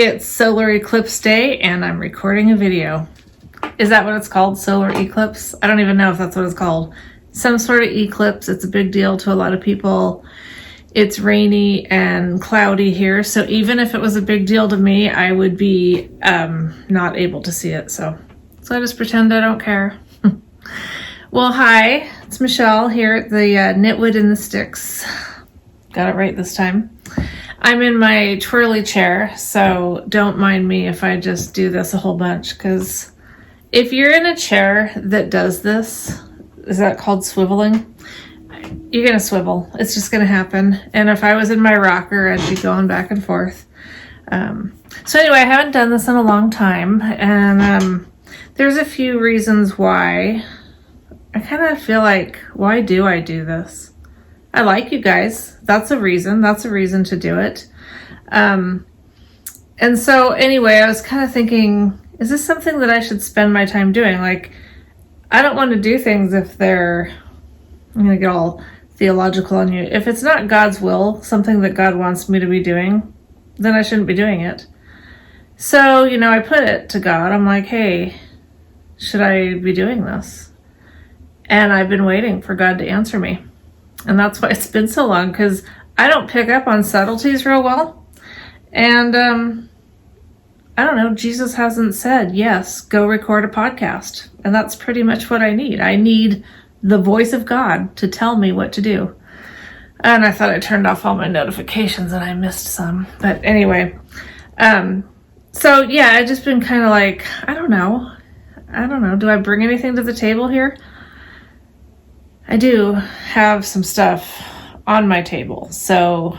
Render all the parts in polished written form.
It's solar eclipse day and I'm recording a video. Is that what it's called? Solar eclipse? I don't even know if that's what it's called. Some sort of eclipse. It's a big deal to a lot of people. It's rainy and cloudy here, so even if it was a big deal to me, I would be not able to see it. So I just pretend I don't care. Well, hi, it's Michelle here at the Knitwood in the Sticks. Got it right this time. I'm in my twirly chair, so don't mind me if I just do this a whole bunch, because if you're in a chair that does this, is that called swiveling? You're going to swivel. It's just going to happen. And if I was in my rocker, I'd be going back and forth. So anyway, I haven't done this in a long time, and there's a few reasons why. I kind of feel like, why do I do this? I like you guys. That's a reason. That's a reason to do it. And so anyway, I was kind of thinking, is this something that I should spend my time doing? Like, I don't want to do things if I'm going to get all theological on you. If it's not God's will, something that God wants me to be doing, then I shouldn't be doing it. So, I put it to God. I'm like, hey, should I be doing this? And I've been waiting for God to answer me. And that's why it's been so long, because I don't pick up on subtleties real well. And I don't know, Jesus hasn't said, yes, go record a podcast. And that's pretty much what I need. I need the voice of God to tell me what to do. And I thought I turned off all my notifications and I missed some. But anyway, so yeah, I've just been kind of like, I don't know. Do I bring anything to the table here? I do have some stuff on my table. So,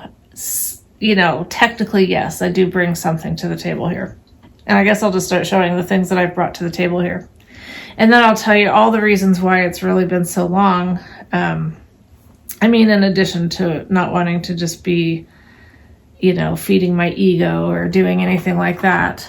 technically, yes, I do bring something to the table here. And I guess I'll just start showing the things that I've brought to the table here. And then I'll tell you all the reasons why it's really been so long. In addition to not wanting to just be, feeding my ego or doing anything like that.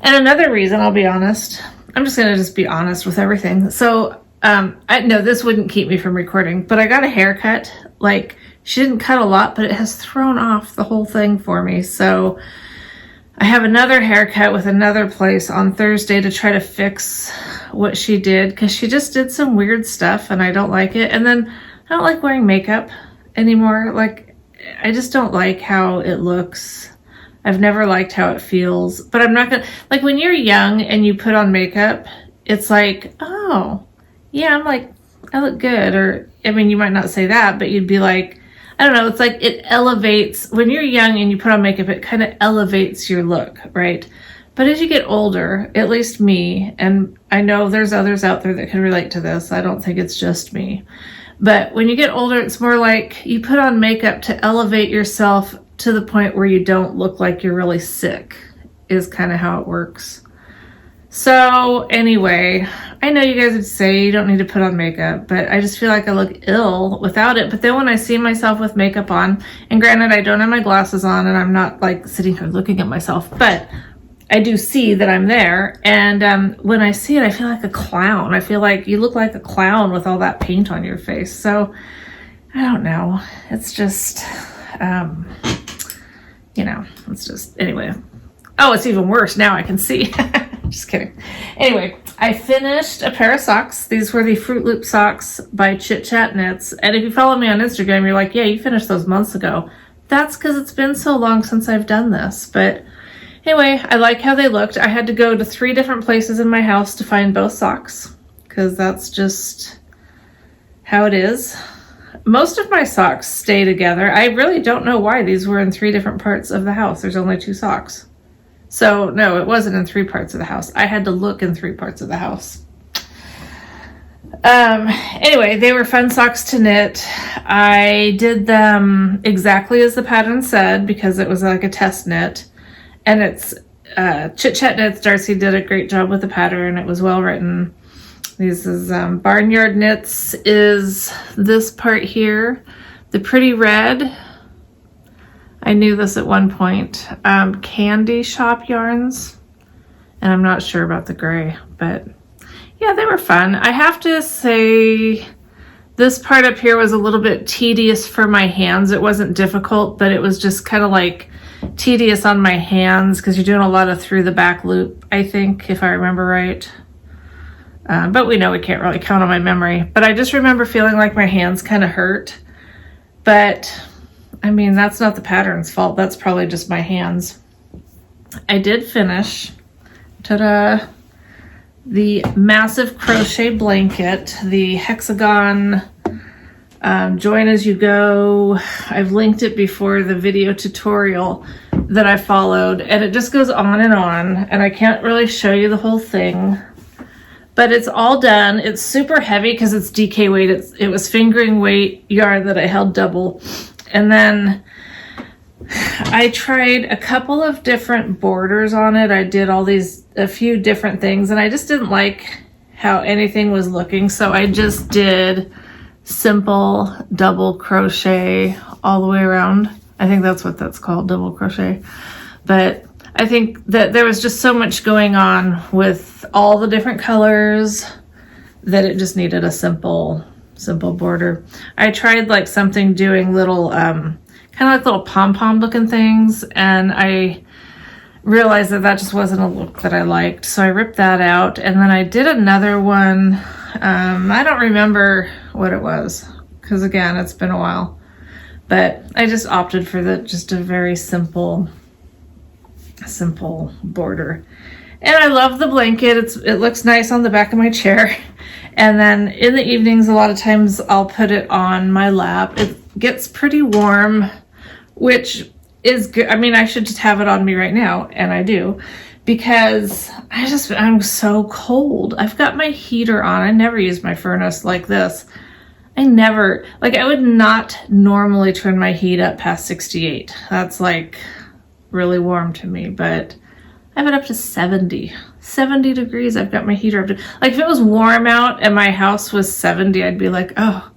And another reason, I'll be honest, I'm just going to just be honest with everything. So, I know this wouldn't keep me from recording, but I got a haircut. Like, she didn't cut a lot, but it has thrown off the whole thing for me. So I have another haircut with another place on Thursday to try to fix what she did, because she just did some weird stuff and I don't like it. And then I don't like wearing makeup anymore. Like, I just don't like how it looks. I've never liked how it feels, but I'm not gonna, like, when you're young and you put on makeup, it's like, oh, yeah, I'm like, I look good. Or, you might not say that, but you'd be like, I don't know, it's like it elevates, when you're young and you put on makeup, it kind of elevates your look, right? But as you get older, at least me, and I know there's others out there that can relate to this, I don't think it's just me, but when you get older, it's more like you put on makeup to elevate yourself to the point where you don't look like you're really sick, is kind of how it works. So anyway, I know you guys would say you don't need to put on makeup, but I just feel like I look ill without it. But then when I see myself with makeup on, and granted I don't have my glasses on and I'm not like sitting here looking at myself, but I do see that I'm there. And when I see it, I feel like a clown. I feel like you look like a clown with all that paint on your face. So I don't know. It's just, it's just, anyway. Oh, it's even worse now I can see. Just kidding. Anyway, I finished a pair of socks. These were the Fruit Loop socks by Chit Chat Knits. And if you follow me on Instagram, you're like, yeah, you finished those months ago. That's because it's been so long since I've done this. But anyway, I like how they looked. I had to go to 3 different places in my house to find both socks, because that's just how it is. Most of my socks stay together. I really don't know why these were in 3 different parts of the house. There's only 2 socks. So no, it wasn't in 3 parts of the house. I had to look in 3 parts of the house. Anyway, they were fun socks to knit. I did them exactly as the pattern said, because it was like a test knit. And it's Chit Chat Knits. Darcy did a great job with the pattern. It was well written. This is Barnyard Knits is this part here. The pretty red. I knew this at one point. Candy Shop yarns. And I'm not sure about the gray, but yeah, they were fun. I have to say this part up here was a little bit tedious for my hands. It wasn't difficult, but it was just kind of like tedious on my hands because you're doing a lot of through the back loop, I think, if I remember right. But we know we can't really count on my memory. But I just remember feeling like my hands kind of hurt. But, I mean, that's not the pattern's fault. That's probably just my hands. I did finish, ta-da, the massive crochet blanket, the hexagon join as you go. I've linked it before, the video tutorial that I followed, and it just goes on, and I can't really show you the whole thing. But it's all done. It's super heavy because it's DK weight. It was fingering weight yarn that I held double. And then I tried a couple of different borders on it. I did a few different things, and I just didn't like how anything was looking. So I just did simple double crochet all the way around. I think that's what that's called, double crochet. But I think that there was just so much going on with all the different colors that it just needed a simple border. I tried like something doing little, kind of like little pom-pom looking things, and I realized that just wasn't a look that I liked. So I ripped that out, and then I did another one. I don't remember what it was, because again, it's been a while. But I just opted for just a very simple border. And I love the blanket. It looks nice on the back of my chair. And then in the evenings, a lot of times I'll put it on my lap. It gets pretty warm, which is good. I mean, I should just have it on me right now, and I do, because I'm so cold. I've got my heater on. I never use my furnace like this. I would not normally turn my heat up past 68. That's like really warm to me, but I have it up to 70 degrees. I've got my heater up to, like, if it was warm out and my house was 70, I'd be like, oh,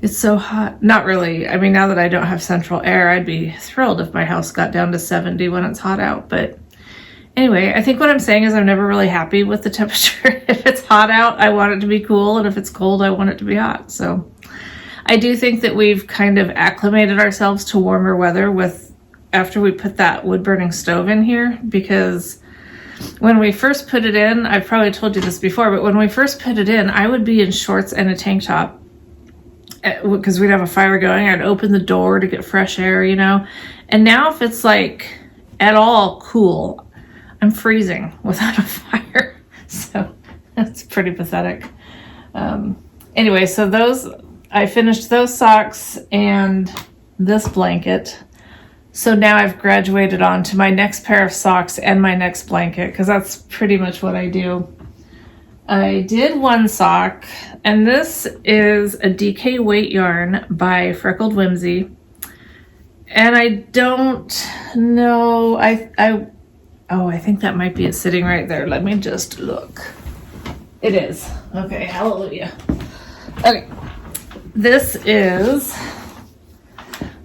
it's so hot. Not really. I mean, now that I don't have central air, I'd be thrilled if my house got down to 70 when it's hot out. But anyway, I think what I'm saying is I'm never really happy with the temperature. If it's hot out, I want it to be cool, and if it's cold, I want it to be hot. So I do think that we've kind of acclimated ourselves to warmer weather after we put that wood burning stove in here, because when we first put it in, I've probably told you this before, but when we first put it in, I would be in shorts and a tank top because we'd have a fire going. I'd open the door to get fresh air, and now if it's like at all cool, I'm freezing without a fire. So that's pretty pathetic. Anyway, so I finished those socks and this blanket. So now I've graduated on to my next pair of socks and my next blanket, because that's pretty much what I do. I did one sock, and this is a DK weight yarn by Freckled Whimsy. And I don't know, I think that might be it sitting right there. Let me just look. It is. Okay, hallelujah. Okay, this is...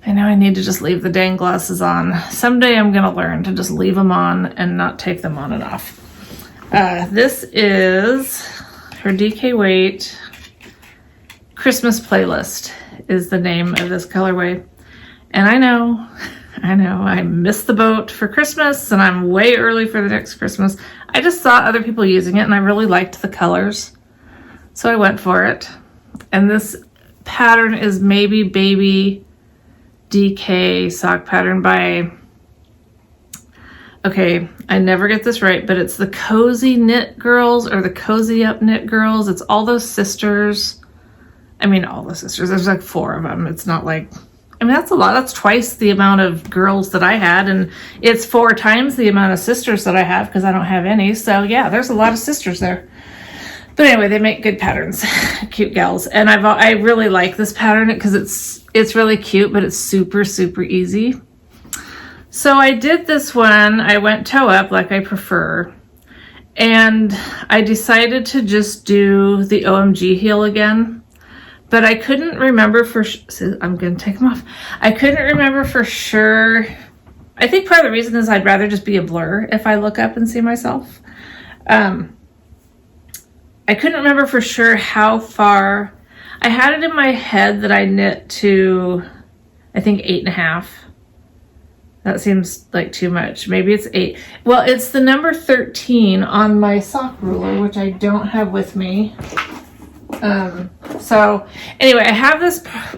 I know I need to just leave the dang glasses on. Someday I'm going to learn to just leave them on and not take them on and off. This is her DK Weight Christmas Playlist is the name of this colorway. And I know, I missed the boat for Christmas, and I'm way early for the next Christmas. I just saw other people using it, and I really liked the colors. So I went for it. And this pattern is Maybe Baby DK sock pattern by, okay, I never get this right, but it's the Cozy Knit Girls or the Cozy Up Knit Girls. It's all those sisters. I mean, all the sisters. There's like 4 of them. It's not like, I mean, that's a lot. That's twice the amount of girls that I had, and it's 4 times the amount of sisters that I have because I don't have any. So yeah, there's a lot of sisters there. But anyway, they make good patterns, cute gals. And I really like this pattern because it's really cute, but it's super, super easy. So I did this one. I went toe up like I prefer. And I decided to just do the OMG heel again. But I couldn't remember I'm going to take them off. I couldn't remember for sure. I think part of the reason is I'd rather just be a blur if I look up and see myself. I couldn't remember for sure how far. I had it in my head that I knit to, I think, 8.5. That seems like too much. Maybe it's 8. Well, it's the number 13 on my sock ruler, which I don't have with me. So anyway, I have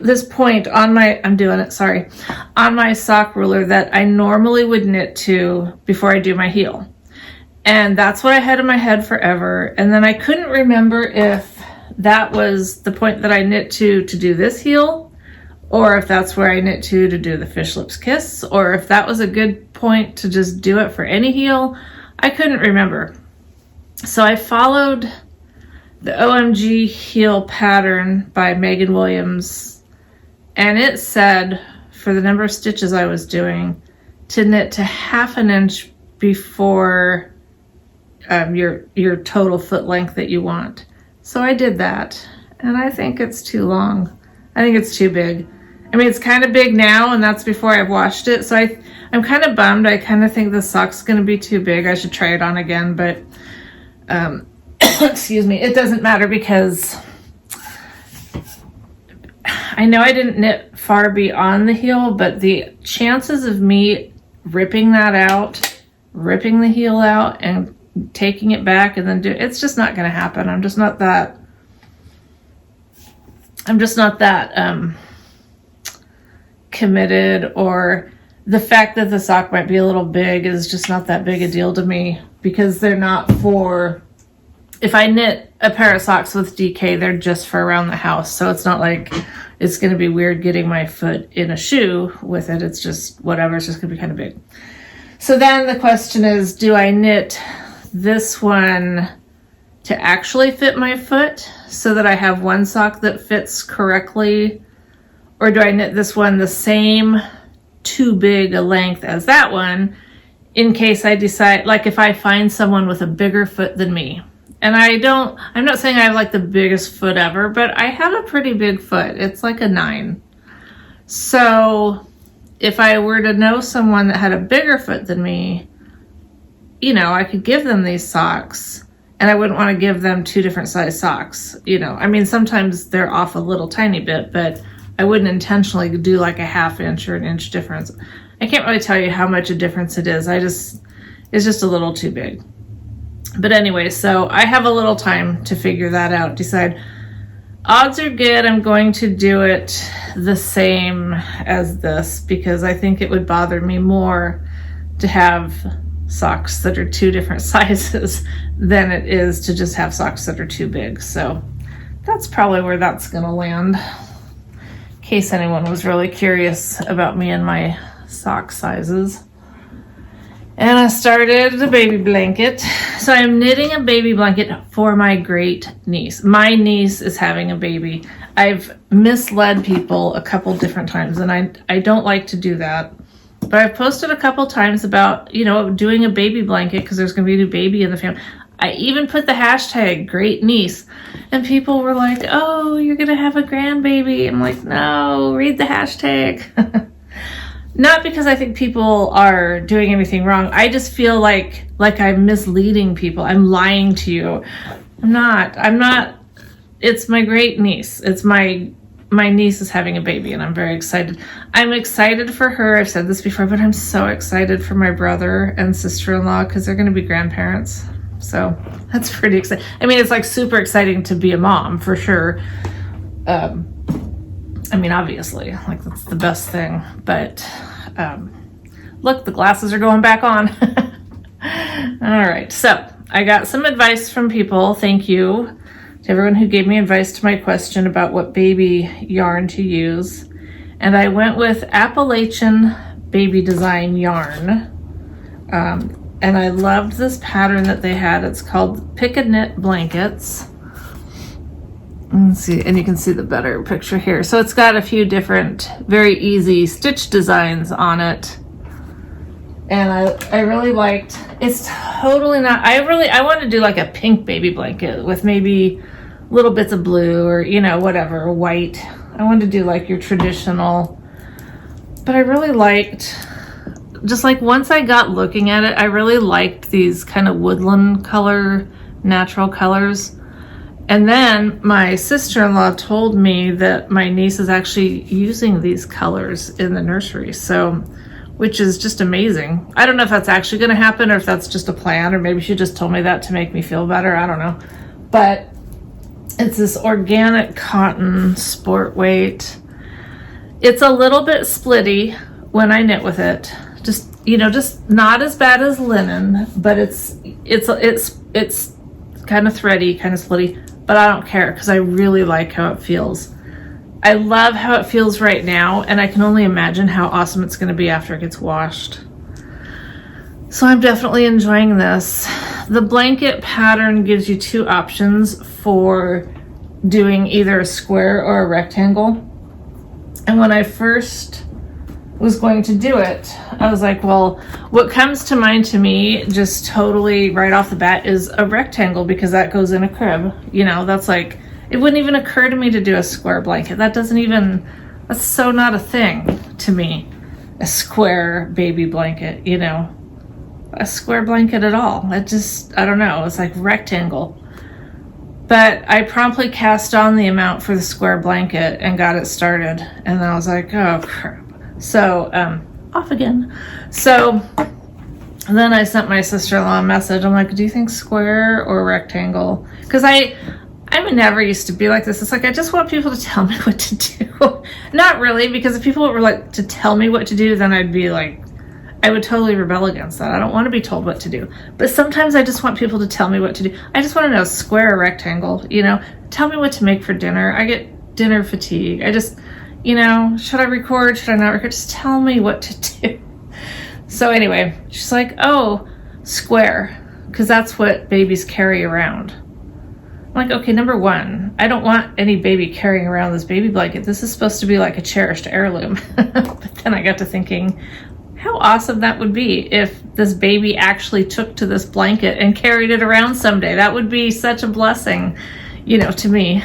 this point on my, I'm doing it, sorry, on my sock ruler that I normally would knit to before I do my heel. And that's what I had in my head forever. And then I couldn't remember if that was the point that I knit to do this heel, or if that's where I knit to do the Fish Lips Kiss, or if that was a good point to just do it for any heel. I couldn't remember. So I followed the OMG heel pattern by Megan Williams, and it said for the number of stitches I was doing to knit to 1/2 inch before your total foot length that you want. So I did that, and I think it's too long. I think it's too big. I mean, it's kind of big now, and that's before I've washed it, so I'm kind of bummed. I kind of think the sock's going to be too big. I should try it on again, but excuse me, it doesn't matter because I know I didn't knit far beyond the heel, but the chances of me ripping that out, ripping the heel out and taking it back and then it's just not going to happen. I'm just not that committed, or the fact that the sock might be a little big is just not that big a deal to me, because they're not for, if I knit a pair of socks with DK, they're just for around the house. So it's not like it's going to be weird getting my foot in a shoe with it. It's just whatever. It's just going to be kind of big. So then the question is, do I knit this one to actually fit my foot so that I have one sock that fits correctly? Or do I knit this one the same too big a length as that one in case I decide, like if I find someone with a bigger foot than me? And I'm not saying I have like the biggest foot ever, but I have a pretty big foot. It's like a 9. So if I were to know someone that had a bigger foot than me, you know, I could give them these socks, and I wouldn't want to give them 2 different size socks. You know, I mean, sometimes they're off a little tiny bit, but I wouldn't intentionally do like a 1/2 inch or an inch difference. I can't really tell you how much a difference it is. It's just a little too big. But anyway, so I have a little time to figure that out, decide odds are good I'm going to do it the same as this, because I think it would bother me more to have socks that are 2 different sizes than it is to just have socks that are too big. So that's probably where that's gonna land, in case anyone was really curious about me and my sock sizes. And I started the baby blanket. So I'm knitting a baby blanket for my great niece. My niece is having a baby. I've misled people a couple different times, and I don't like to do that. But I've posted a couple times about, you know, doing a baby blanket because there's going to be a new baby in the family. I even put the hashtag great niece, and people were like, oh, you're going to have a grandbaby. I'm like, no, read the hashtag. Not because I think people are doing anything wrong. I just feel like I'm misleading people. I'm lying to you. I'm not. It's my great niece. It's my niece is having a baby, and I'm very excited. I'm excited for her. I've said this before, but I'm so excited for my brother and sister-in-law because they're going to be grandparents. So that's pretty exciting. I mean, it's like super exciting to be a mom for sure. I mean, obviously, like that's the best thing, but look, the glasses are going back on. All right, so I got some advice from people. Thank you to everyone who gave me advice to my question about what baby yarn to use. And I went with Appalachian Baby Design yarn. And I loved this pattern that they had. It's called Pick a Knit Blankets. Let's see, and you can see the better picture here. So it's got a few different, very easy stitch designs on it. And I really liked, it's totally not, I want to do like a pink baby blanket with maybe little bits of blue or, you know, whatever, white. I wanted to do like your traditional, but I really liked, just like once I got looking at it, I really liked these kind of woodland color, natural colors. And then my sister-in-law told me that my niece is actually using these colors in the nursery. So which is just amazing. I don't know if that's actually going to happen or if that's just a plan, or maybe she just told me that to make me feel better. I don't know. But it's this organic cotton sport weight. It's a little bit splitty when I knit with it. Just not as bad as linen, but it's kind of thready, kind of splitty, but I don't care because I really like how it feels. I love how it feels right now, and I can only imagine how awesome it's going to be after it gets washed. So I'm definitely enjoying this. The blanket pattern gives you two options for doing either a square or a rectangle. And when I first was going to do it, I was like, well, what comes to mind to me just totally right off the bat is a rectangle, because that goes in a crib. That's like, it wouldn't even occur to me to do a square blanket. That's so not a thing to me. A square baby blanket, a square blanket at all. I don't know. It's like rectangle. But I promptly cast on the amount for the square blanket and got it started. And then I was like, oh crap. So, off again. So then I sent my sister-in-law a message. I'm like, do you think square or rectangle? Because I never used to be like this. It's like, I just want people to tell me what to do. Not really, because if people were like to tell me what to do, then I'd be like, I would totally rebel against that. I don't want to be told what to do. But sometimes I just want people to tell me what to do. I just want to know square or rectangle, tell me what to make for dinner. I get dinner fatigue. I just, should I record? Should I not record? Just tell me what to do. So anyway, she's like, oh, square, because that's what babies carry around. I'm like, okay, number one, I don't want any baby carrying around this baby blanket. This is supposed to be like a cherished heirloom. But then I got to thinking, how awesome that would be if this baby actually took to this blanket and carried it around someday. That would be such a blessing, to me.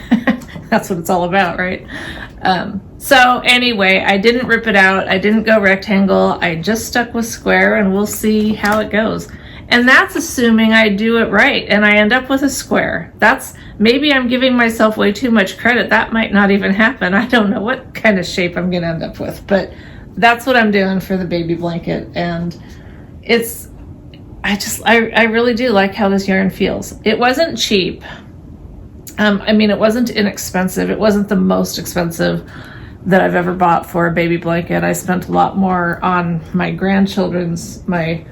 That's what it's all about, right? So anyway, I didn't rip it out. I didn't go rectangle. I just stuck with square, and we'll see how it goes. And that's assuming I do it right and I end up with a square. Maybe I'm giving myself way too much credit. That might not even happen. I don't know what kind of shape I'm going to end up with, but that's what I'm doing for the baby blanket. And I really do like how this yarn feels. It wasn't cheap. It wasn't inexpensive. It wasn't the most expensive that I've ever bought for a baby blanket. I spent a lot more on my grandchildren's, when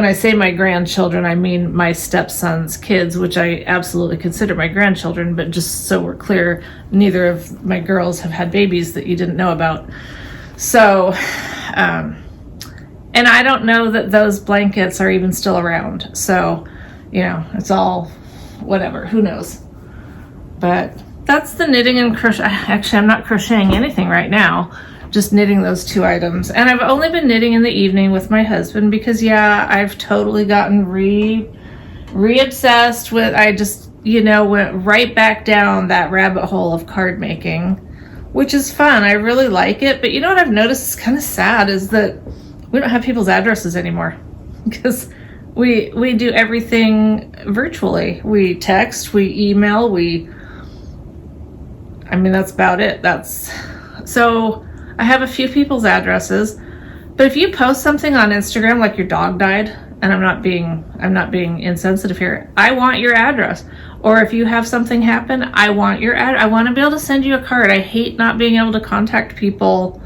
I say my grandchildren, I mean my stepson's kids, which I absolutely consider my grandchildren, but just so we're clear, neither of my girls have had babies that you didn't know about. So, and I don't know that those blankets are even still around. So, it's all whatever, who knows. But that's the knitting and crochet. Actually, I'm not crocheting anything right now. Just knitting those two items. And I've only been knitting in the evening with my husband because, I've totally gotten re-obsessed with, I just, went right back down that rabbit hole of card making, which is fun. I really like it. But you know what I've noticed is kind of sad is that we don't have people's addresses anymore because we do everything virtually. We text, we email, that's about it. So I have a few people's addresses, but if you post something on Instagram like your dog died, and I'm not being insensitive here, I want your address. Or if you have something happen, I want your I want to be able to send you a card. I hate not being able to contact people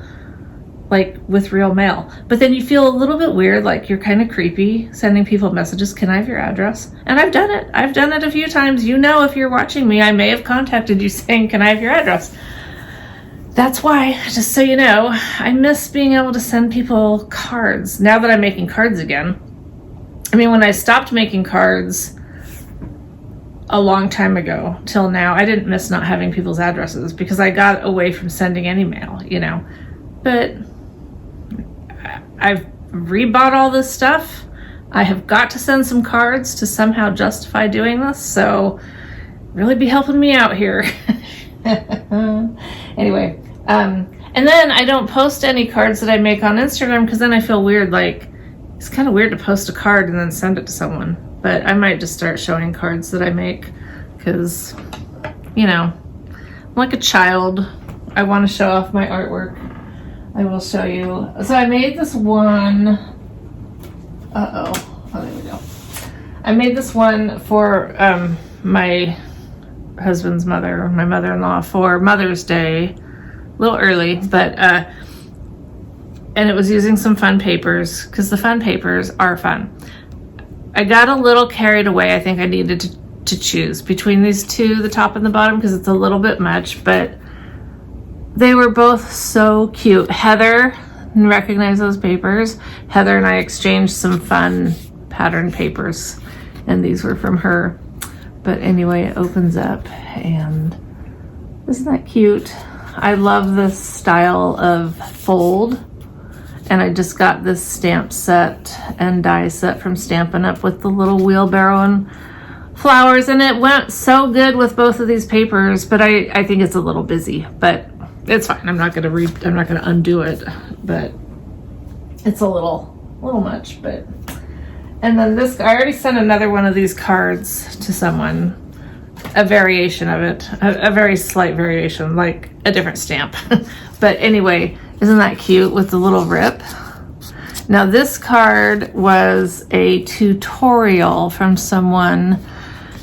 like with real mail. But then you feel a little bit weird, like you're kind of creepy sending people messages, can I have your address? And I've done it. I've done it a few times. If you're watching me, I may have contacted you saying, can I have your address? That's why, just so you know, I miss being able to send people cards now that I'm making cards again. When I stopped making cards a long time ago till now, I didn't miss not having people's addresses because I got away from sending any mail, But I've rebought all this stuff. I have got to send some cards to somehow justify doing this, so really be helping me out here. Anyway, and then I don't post any cards that I make on Instagram because then I feel weird. Like, it's kind of weird to post a card and then send it to someone. But I might just start showing cards that I make because, I'm like a child. I want to show off my artwork. I will show you. So I made this one. Oh, there we go. I made this one for my husband's mother, my mother-in-law, for Mother's Day. A little early, but and it was using some fun papers because the fun papers are fun. I got a little carried away. I think I needed to choose between these two, the top and the bottom, because it's a little bit much, but they were both so cute. Heather, recognize those papers? Heather and I exchanged some fun pattern papers, and these were from her. But anyway, it opens up, and isn't that cute? I love this style of fold, and I just got this stamp set and die set from Stampin' Up! With the little wheelbarrow and flowers, and it went so good with both of these papers, but I think it's a little busy, but it's fine. I'm not gonna undo it, but it's a little much. But and then this, I already sent another one of these cards to someone, a variation of it, a very slight variation, like a different stamp. But anyway, isn't that cute with the little rip? Now this card was a tutorial from someone.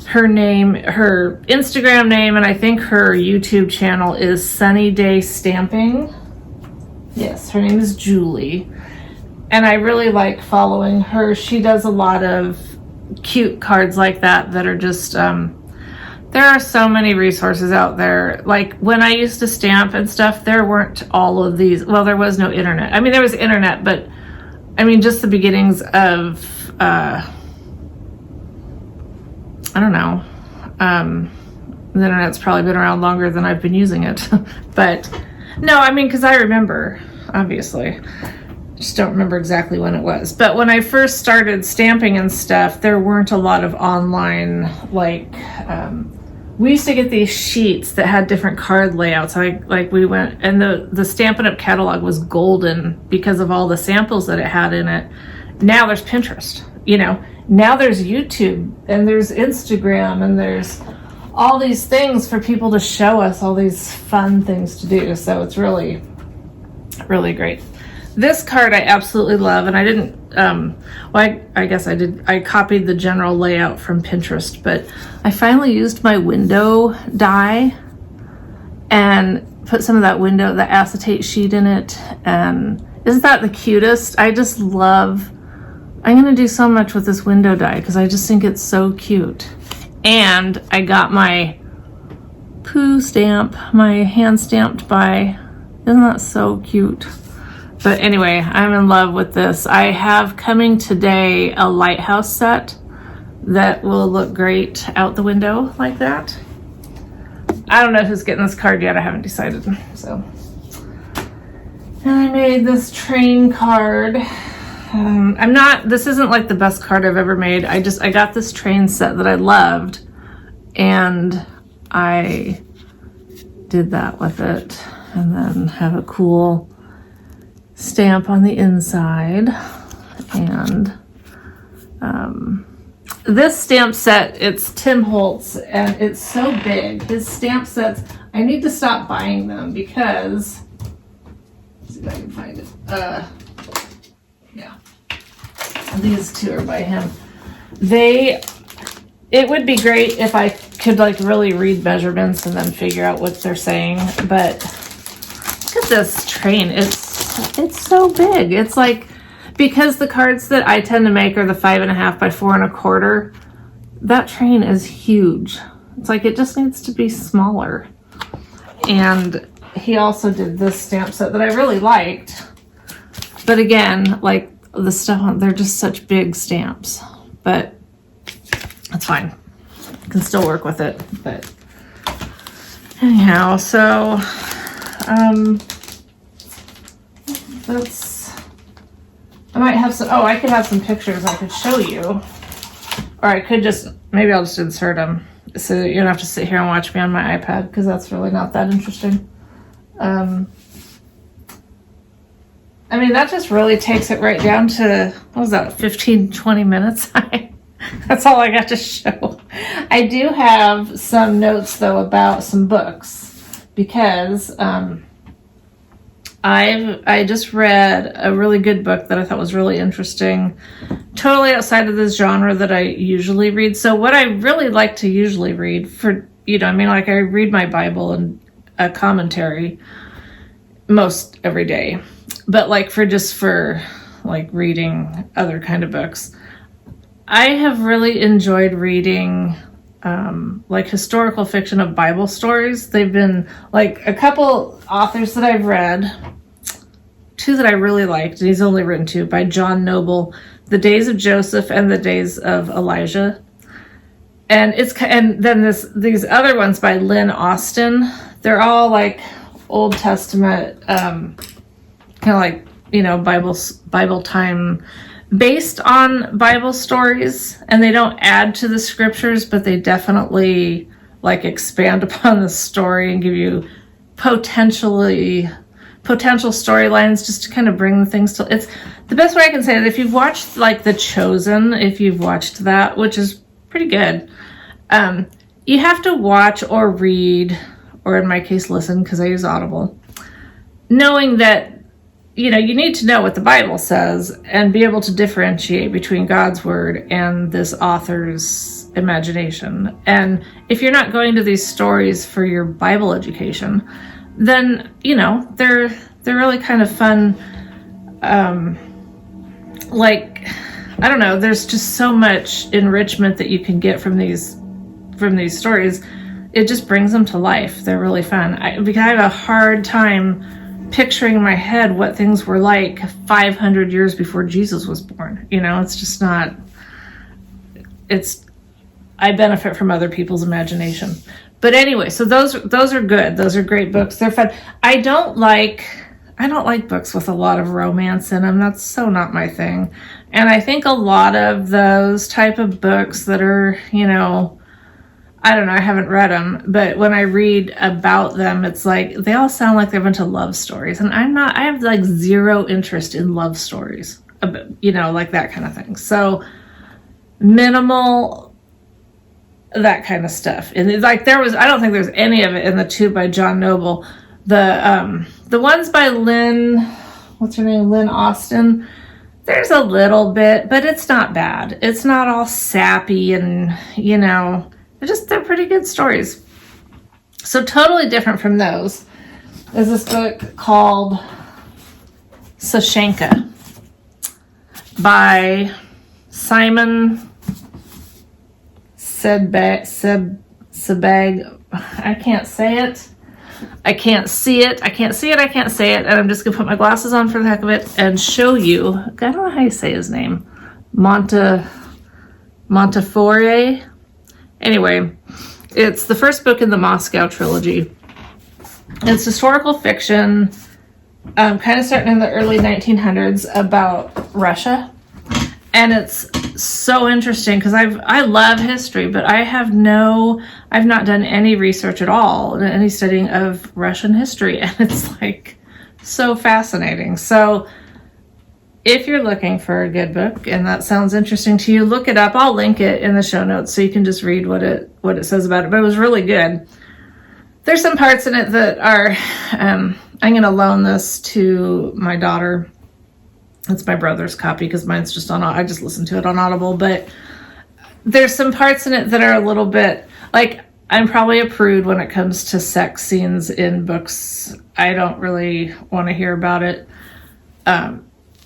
Her name, her Instagram name, and I think her YouTube channel is Sunny Day Stamping. Yes, her name is Julie. And I really like following her. She does a lot of cute cards like that are just, there are so many resources out there. Like when I used to stamp and stuff, there weren't all of these. Well, there was no internet. I mean, there was internet, but I mean, just the beginnings of, I don't know. The internet's probably been around longer than I've been using it. But no, I mean, because I remember, obviously. Just don't remember exactly when it was. But when I first started stamping and stuff, there weren't a lot of online, like, we used to get these sheets that had different card layouts. We went, and the Stampin' Up! Catalog was golden because of all the samples that it had in it. Now there's Pinterest, you know. Now there's YouTube and there's Instagram and there's all these things for people to show us all these fun things to do. So it's really, really great. This card I absolutely love, and I didn't, I guess I did, I copied the general layout from Pinterest, but I finally used my window die and put some of that window, the acetate sheet in it. And isn't that the cutest? I just love, I'm going to do so much with this window die because I just think it's so cute. And I got my Pooh stamp, my hand stamped by, isn't that so cute? But anyway, I'm in love with this. I have coming today a lighthouse set that will look great out the window like that. I don't know who's getting this card yet. I haven't decided. So, and I made this train card. This isn't like the best card I've ever made. I got this train set that I loved and I did that with it, and then have a cool stamp on the inside. And this stamp set, it's Tim Holtz, and it's so big. His stamp sets, I need to stop buying them because, let's see if I can find it. Yeah. These two are by him. It would be great if I could like really read measurements and then figure out what they're saying, but look at this train. It's so big. It's like, because the cards that I tend to make are the 5.5 by 4.25, that train is huge. It's like, it just needs to be smaller. And he also did this stamp set that I really liked. But again, like the stuff, they're just such big stamps, but it's fine. I can still work with it, but anyhow, so, I might have some, I could have some pictures I could show you. Or I could maybe I'll just insert them so you don't have to sit here and watch me on my iPad, because that's really not that interesting. I mean, that just really takes it right down to, what was that, 15, 20 minutes? That's all I got to show. I do have some notes, though, about some books, because I just read a really good book that I thought was really interesting, totally outside of this genre that I usually read. So what I really like to usually read for, like I read my Bible and a commentary most every day, but like for like reading other kind of books, I have really enjoyed reading like historical fiction of Bible stories. They've been like a couple authors that I've read, two that I really liked, and he's only written two, by John Noble, The Days of Joseph and The Days of Elijah. And then these other ones by Lynn Austin. They're all like Old Testament, kind of like, Bible time, based on Bible stories, and they don't add to the scriptures, but they definitely like expand upon the story and give you potential storylines just to kind of bring the things to. It's the best way I can say it. If you've watched like The Chosen, if you've watched that, which is pretty good, you have to watch or read, or in my case listen, because I use Audible, knowing that you need to know what the Bible says and be able to differentiate between God's word and this author's imagination. And if you're not going to these stories for your Bible education, then, they're really kind of fun. Like, I don't know, there's just so much enrichment that you can get from these stories. It just brings them to life. They're really fun. Because I have a hard time picturing in my head what things were like 500 years before Jesus was born. It's just not, I benefit from other people's imagination. But anyway, so those are good. Those are great books. They're fun. I don't like books with a lot of romance in them. That's so not my thing. And I think a lot of those type of books that are, I don't know, I haven't read them, but when I read about them, it's like, they all sound like they're a bunch of love stories. And I have like zero interest in love stories, like that kind of thing. So minimal, that kind of stuff. And like I don't think there's any of it in the two by John Noble. The ones by Lynn Austin, there's a little bit, but it's not bad. It's not all sappy and, they're pretty good stories. So totally different from those is this book called Sashenka by Simon Sebag. I can't say it. I can't see it. I can't see it. I can't say it. And I'm just going to put my glasses on for the heck of it and show you. I don't know how you say his name. Montefiore. Anyway, it's the first book in the Moscow trilogy. It's historical fiction, kind of starting in the early 1900s about Russia. And it's so interesting because I love history, but I've not done any research at all, any studying of Russian history. And it's like so fascinating. So if you're looking for a good book and that sounds interesting to you, look it up. I'll link it in the show notes so you can just read what it says about it. But it was really good. There's some parts in it that are, I'm going to loan this to my daughter. It's my brother's copy because mine's just I just listened to it on Audible. But there's some parts in it that are a little bit, like, I'm probably a prude when it comes to sex scenes in books. I don't really want to hear about it.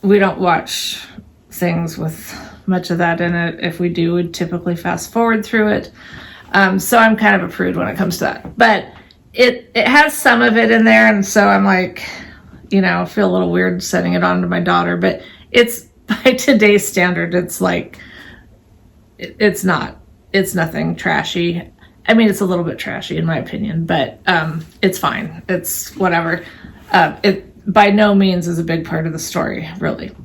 We don't watch things with much of that in it. If we do, we'd typically fast forward through it. So I'm kind of a prude when it comes to that. But it has some of it in there, and so I'm like, I feel a little weird sending it on to my daughter. But it's, by today's standard, it's like, it's nothing trashy. I mean, it's a little bit trashy in my opinion, but it's fine. It's whatever. It by no means is a big part of the story, really.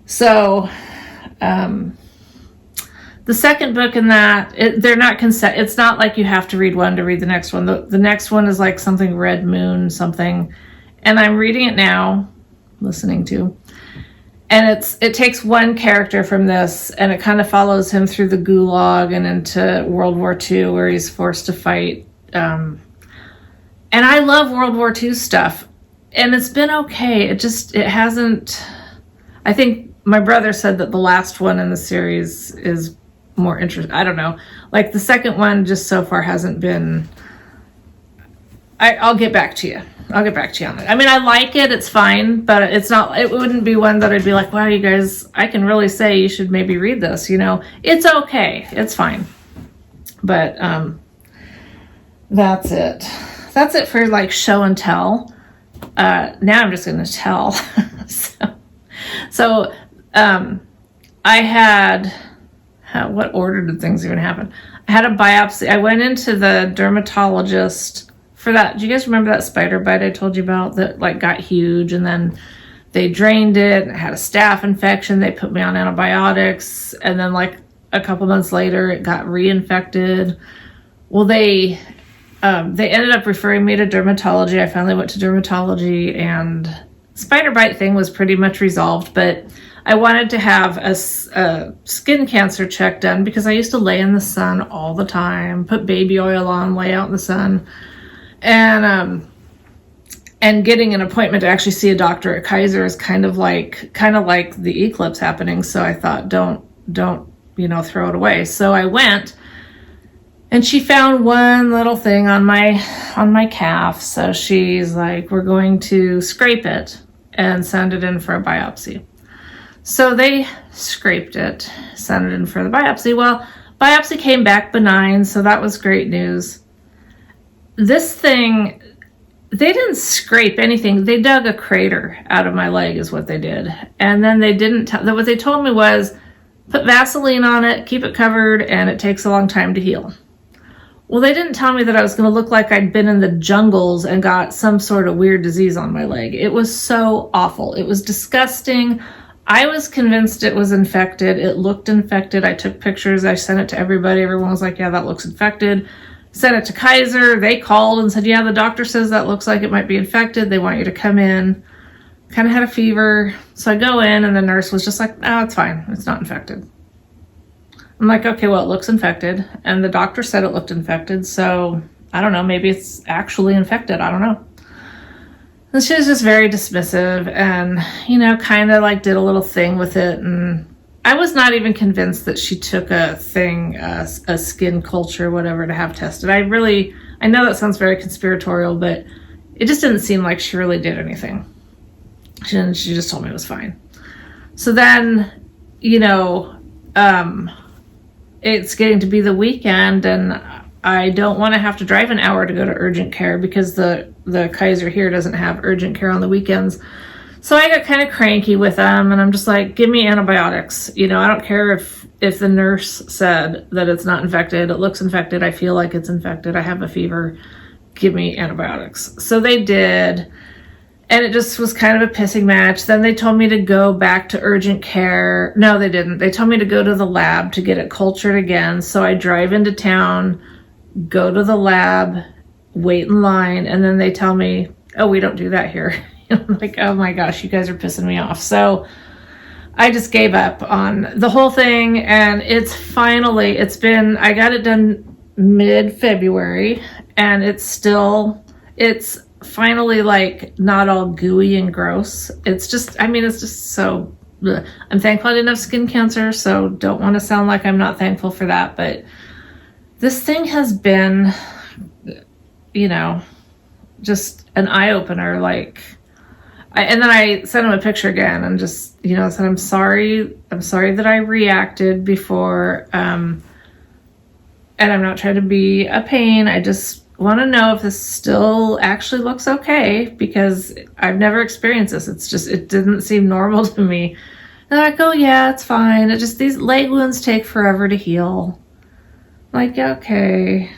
So the second book in that, they're not it's not like you have to read one to read the next one. The next one is like something Red Moon something, and I'm reading it now, listening to. And it takes one character from this, and it kind of follows him through the Gulag and into World War II, where he's forced to fight. And I love World War II stuff. and it's been okay. It hasn't, I think my brother said that the last one in the series is more interesting. I don't know. Like the second one just so far hasn't been, I'll get back to you. I'll get back to you on it. I mean, I like it. It's fine, but it wouldn't be one that I'd be like, wow, you guys, I can really say you should maybe read this, It's okay. It's fine. But that's it. That's it for like show and tell. Now I'm just going to tell. So I had, what order did things even happen? I had a biopsy. I went into the dermatologist for that. Do you guys remember that spider bite I told you about that like got huge, and then they drained it and it had a staph infection. They put me on antibiotics, and then like a couple months later it got reinfected. Well, they ended up referring me to dermatology. I finally went to dermatology, and spider bite thing was pretty much resolved, but I wanted to have a skin cancer check done because I used to lay in the sun all the time, put baby oil on, lay out in the sun, and getting an appointment to actually see a doctor at Kaiser is kind of like the eclipse happening. So I thought, don't throw it away. So I went, and she found one little thing on my calf. So she's like, we're going to scrape it and send it in for a biopsy. So they scraped it, sent it in for the biopsy. Well, biopsy came back benign, so that was great news. This thing, they didn't scrape anything. They dug a crater out of my leg is what they did. And then they didn't what they told me was put Vaseline on it, keep it covered, and it takes a long time to heal. Well, they didn't tell me that I was going to look like I'd been in the jungles and got some sort of weird disease on my leg. It was so awful. It was disgusting. I was convinced it was infected. It looked infected. I took pictures. I sent it to everybody. Everyone was like, yeah, that looks infected. Sent it to Kaiser. They called and said, yeah, the doctor says that looks like it might be infected. They want you to come in. Kind of had a fever. So I go in, and the nurse was just like, no, it's fine. It's not infected. I'm like, okay, well, it looks infected. And the doctor said it looked infected. So I don't know. Maybe it's actually infected. I don't know. And she was just very dismissive and, kind of like did a little thing with it. And I was not even convinced that she took a skin culture, whatever, to have tested. I know that sounds very conspiratorial, but it just didn't seem like she really did anything. She just told me it was fine. So then, it's getting to be the weekend, and I don't want to have to drive an hour to go to urgent care because the Kaiser here doesn't have urgent care on the weekends. So I got kind of cranky with them, and I'm just like, give me antibiotics. I don't care if the nurse said that it's not infected. It looks infected. I feel like it's infected. I have a fever. Give me antibiotics. So they did, and it just was kind of a pissing match. Then they told me to go back to urgent care. No, they didn't. They told me to go to the lab to get it cultured again. So I drive into town, go to the lab, wait in line, and then they tell me, oh, we don't do that here. I'm like, oh my gosh, you guys are pissing me off. So I just gave up on the whole thing, and I got it done mid-February, and it's finally like not all gooey and gross. It's just so, bleh. I'm thankful I didn't have skin cancer, so don't want to sound like I'm not thankful for that, but this thing has been, just an eye-opener. And then I sent him a picture again and just, said, I'm sorry that I reacted before, and I'm not trying to be a pain. I just want to know if this still actually looks okay, because I've never experienced this. It didn't seem normal to me. And I go, yeah, it's fine. These leg wounds take forever to heal. Like, okay,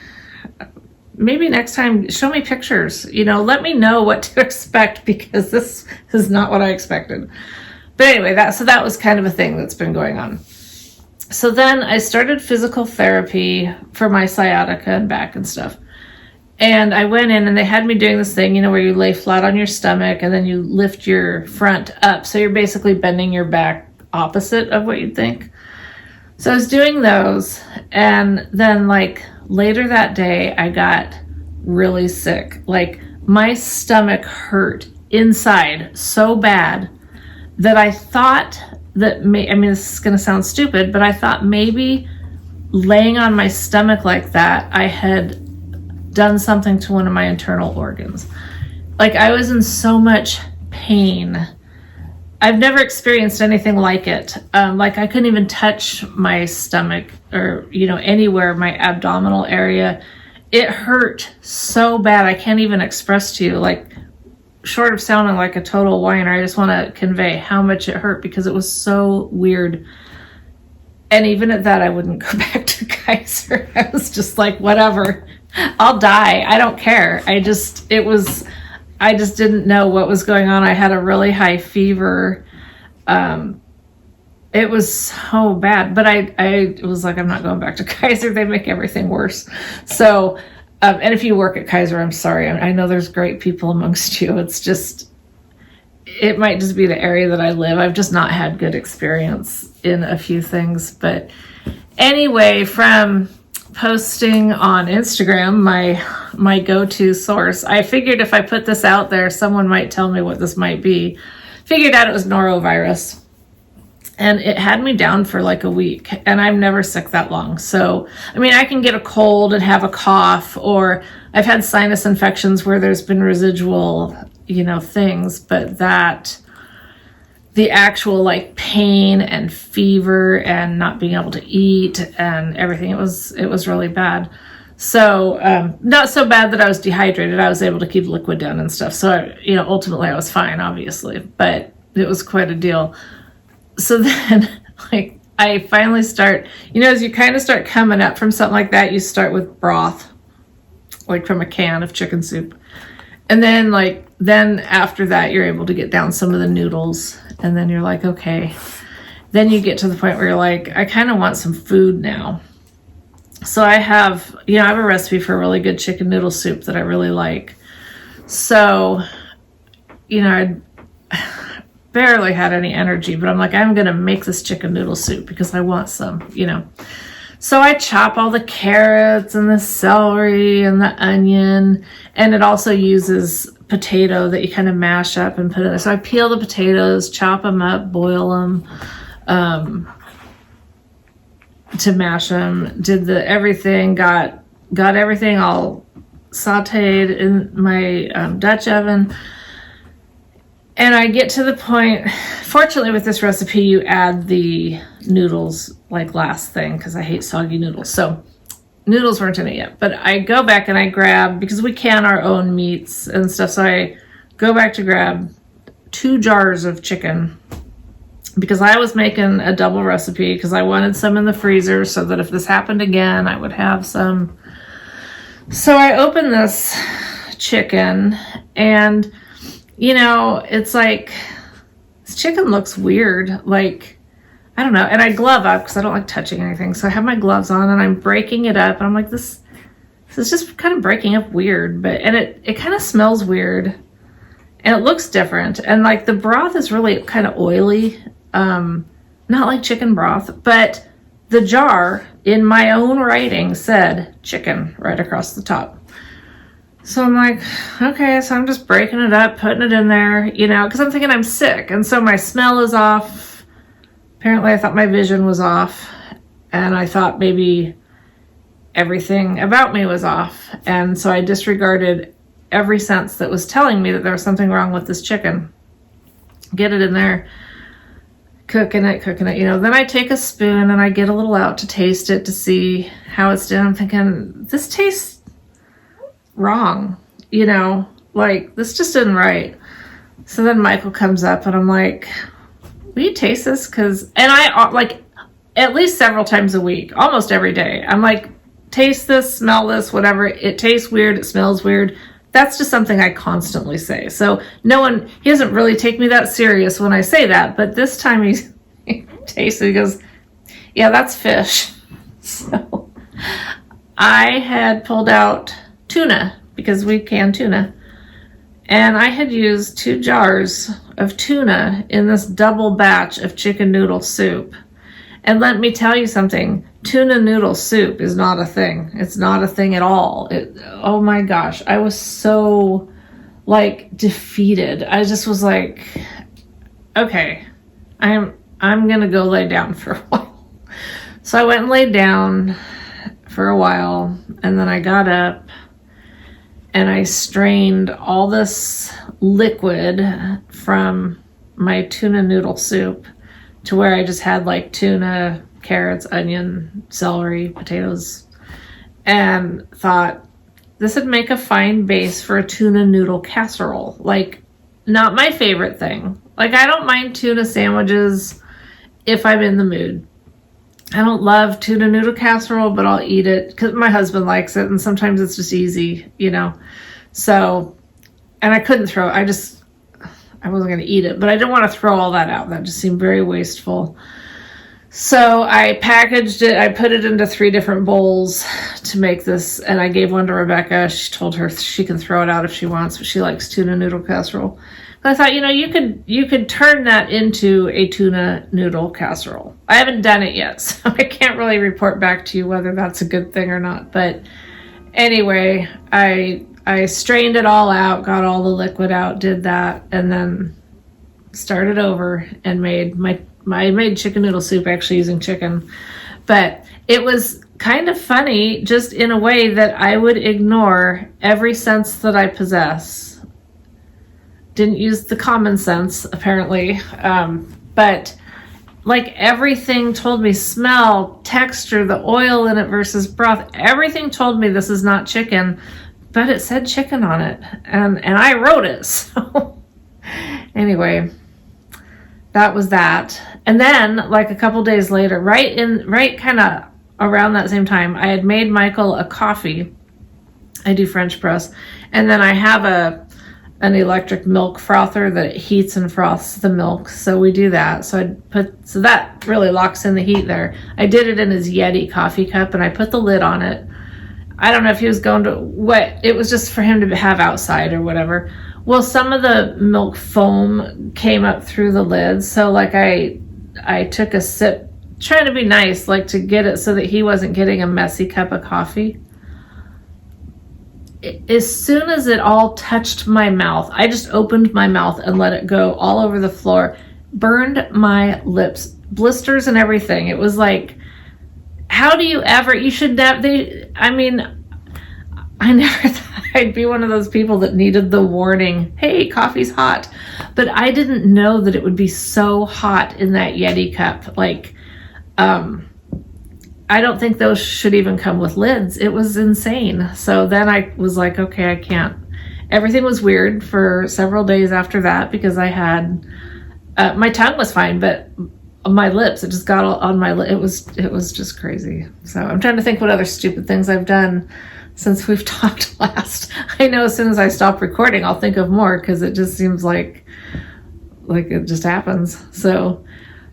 maybe next time show me pictures, let me know what to expect, because this is not what I expected. But anyway, that was kind of a thing that's been going on. So then I started physical therapy for my sciatica and back and stuff. And I went in, and they had me doing this thing, where you lay flat on your stomach and then you lift your front up. So you're basically bending your back opposite of what you'd think. So I was doing those, and then later that day I got really sick. My stomach hurt inside so bad that I thought that, this is going to sound stupid, but I thought maybe laying on my stomach like that, I had done something to one of my internal organs. Like, I was in so much pain. I've never experienced anything like it. Like, I couldn't even touch my stomach or, anywhere, my abdominal area. It hurt so bad. I can't even express to you, like, short of sounding like a total whiner, I just want to convey how much it hurt because it was so weird. And even at that, I wouldn't go back to Kaiser. I was just like, whatever, I'll die. I don't care. I just didn't know what was going on. I had a really high fever. It was so bad, but I was like, I'm not going back to Kaiser. They make everything worse. So, and if you work at Kaiser, I'm sorry. I know there's great people amongst you. It's just, it might just be the area that I live. I've just not had good experience in a few things. But anyway, from posting on Instagram, my go-to source, I figured if I put this out there, someone might tell me what this might be. Figured out it was norovirus. And it had me down for like a week, and I'm never sick that long. So, I can get a cold and have a cough, or I've had sinus infections where there's been residual, things, but the actual like pain and fever and not being able to eat and everything, it was really bad. So, not so bad that I was dehydrated. I was able to keep liquid down and stuff. So, ultimately I was fine, obviously, but it was quite a deal. So then, like, I finally start, as you kind of start coming up from something like that, you start with broth, like from a can of chicken soup. And then, then after that, you're able to get down some of the noodles. And then you're like, okay. Then you get to the point where you're like, I kind of want some food now. So I have a recipe for a really good chicken noodle soup that I really like. So, I barely had any energy, but I'm like, I'm going to make this chicken noodle soup because I want some, So I chop all the carrots and the celery and the onion, and it also uses potato that you kind of mash up and put in there. So I peel the potatoes, chop them up, boil them, to mash them, did everything, got everything all sauteed in my Dutch oven. And I get to the point, fortunately with this recipe, you add the noodles like last thing because I hate soggy noodles. So noodles weren't in it yet, but I go back and I grab, because we can our own meats and stuff. So I go back to grab 2 jars of chicken because I was making a double recipe because I wanted some in the freezer so that if this happened again, I would have some. So I open this chicken and it's like, this chicken looks weird. Like, I don't know. And I glove up because I don't like touching anything. So I have my gloves on and I'm breaking it up. And I'm like, this is just kind of breaking up weird. And it kind of smells weird. And it looks different. And like the broth is really kind of oily. Not like chicken broth. But the jar in my own writing said chicken right across the top. So I'm like, okay, so I'm just breaking it up, putting it in there, because I'm thinking I'm sick. And so my smell is off. Apparently I thought my vision was off. And I thought maybe everything about me was off. And so I disregarded every sense that was telling me that there was something wrong with this chicken. Get it in there, cooking it. Then I take a spoon and I get a little out to taste it to see how it's doing. I'm thinking, this tastes wrong, like this just isn't right. So then Michael comes up and I'm like, will you taste this? And I like at least several times a week, almost every day, I'm like, taste this, smell this, whatever. It tastes weird, it smells weird. That's just something I constantly say. So he doesn't really take me that serious when I say that, but this time he tastes it, he goes, yeah, that's fish. So I had pulled out tuna because we can tuna, and I had used 2 jars of tuna in this double batch of chicken noodle soup. And let me tell you something, tuna noodle soup is not a thing. It's not a thing at all. Oh my gosh, I was so like defeated. I just was like, okay, I'm gonna go lay down for a while. So I went and laid down for a while, and then I got up and I strained all this liquid from my tuna noodle soup to where I just had like tuna, carrots, onion, celery, potatoes, and thought this would make a fine base for a tuna noodle casserole. Like, not my favorite thing. Like, I don't mind tuna sandwiches if I'm in the mood. I don't love tuna noodle casserole, but I'll eat it because my husband likes it, and sometimes it's just easy, you know. So, and I couldn't throw it. I wasn't going to eat it, but I didn't want to throw all that out. That just seemed very wasteful. So I packaged it. I put it into 3 different bowls to make this, and I gave one to Rebecca. She told her she can throw it out if she wants, but she likes tuna noodle casserole. But I thought, you know, you could turn that into a tuna noodle casserole. I haven't done it yet, so I can't really report back to you whether that's a good thing or not. But anyway, I strained it all out, got all the liquid out, did that, and then started over and I made chicken noodle soup, actually using chicken. But it was kind of funny, just in a way that I would ignore every sense that I possess. Didn't use the common sense, apparently. But like everything told me, smell, texture, the oil in it versus broth, everything told me this is not chicken, but it said chicken on it. And I wrote it. So anyway, that was that. And then like a couple days later, right kind of around that same time, I had made Michael a coffee. I do French press. And then I have an electric milk frother that heats and froths the milk. So we do that. So that really locks in the heat there. I did it in his Yeti coffee cup, and I put the lid on it. I don't know if he was going to what, it was just for him to have outside or whatever. Well, some of the milk foam came up through the lid. So like I took a sip, trying to be nice, like to get it so that he wasn't getting a messy cup of coffee. As soon as it all touched my mouth, I just opened my mouth and let it go all over the floor, burned my lips, blisters and everything. It was like, how do you ever, you should have, I never thought I'd be one of those people that needed the warning, hey, coffee's hot. But I didn't know that it would be so hot in that Yeti cup. Like, I don't think those should even come with lids. It was insane. So then I was like, okay, I can't. Everything was weird for several days after that because I had, my tongue was fine, but my lips, it just got all on my lip. It was just crazy. So I'm trying to think what other stupid things I've done since we've talked last. I know as soon as I stop recording, I'll think of more because it just seems like it just happens. So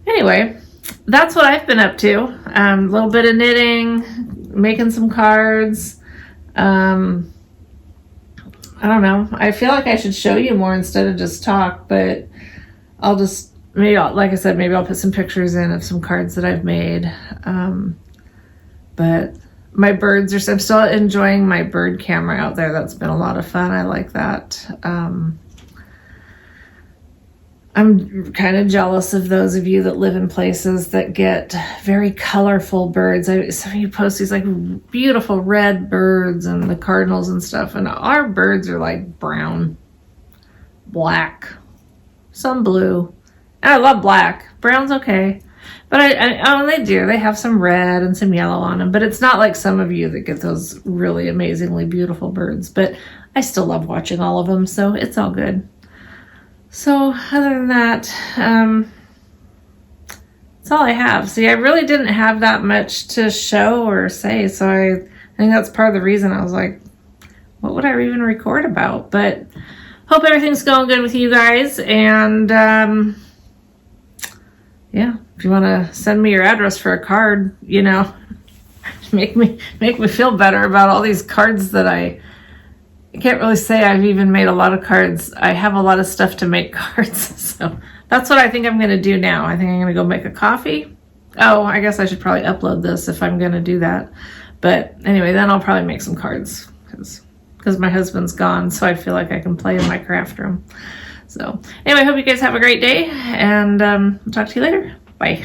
anyway, that's what I've been up to. A little bit of knitting, making some cards. I don't know. I feel like I should show you more instead of just talk, but like I said, maybe I'll put some pictures in of some cards that I've made. But my birds I'm still enjoying my bird camera out there. That's been a lot of fun. I like that. I'm kind of jealous of those of you that live in places that get very colorful birds. Some of you post these like beautiful red birds and the cardinals and stuff, and our birds are like brown, black, some blue. And I love black. Brown's okay. But they have some red and some yellow on them, but it's not like some of you that get those really amazingly beautiful birds. But I still love watching all of them, so it's all good. So other than that, that's all I have. See, I really didn't have that much to show or say, so I think that's part of the reason I was like, what would I even record about? But hope everything's going good with you guys, and yeah, if you want to send me your address for a card, you know, make me feel better about all these cards that I can't really say I've even made a lot of cards. I have a lot of stuff to make cards. So that's what I think I'm going to do now. I think I'm going to go make a coffee. Oh, I guess I should probably upload this if I'm going to do that. But anyway, then I'll probably make some cards because because my husband's gone, so I feel like I can play in my craft room. So anyway, I hope you guys have a great day, and talk to you later. Bye.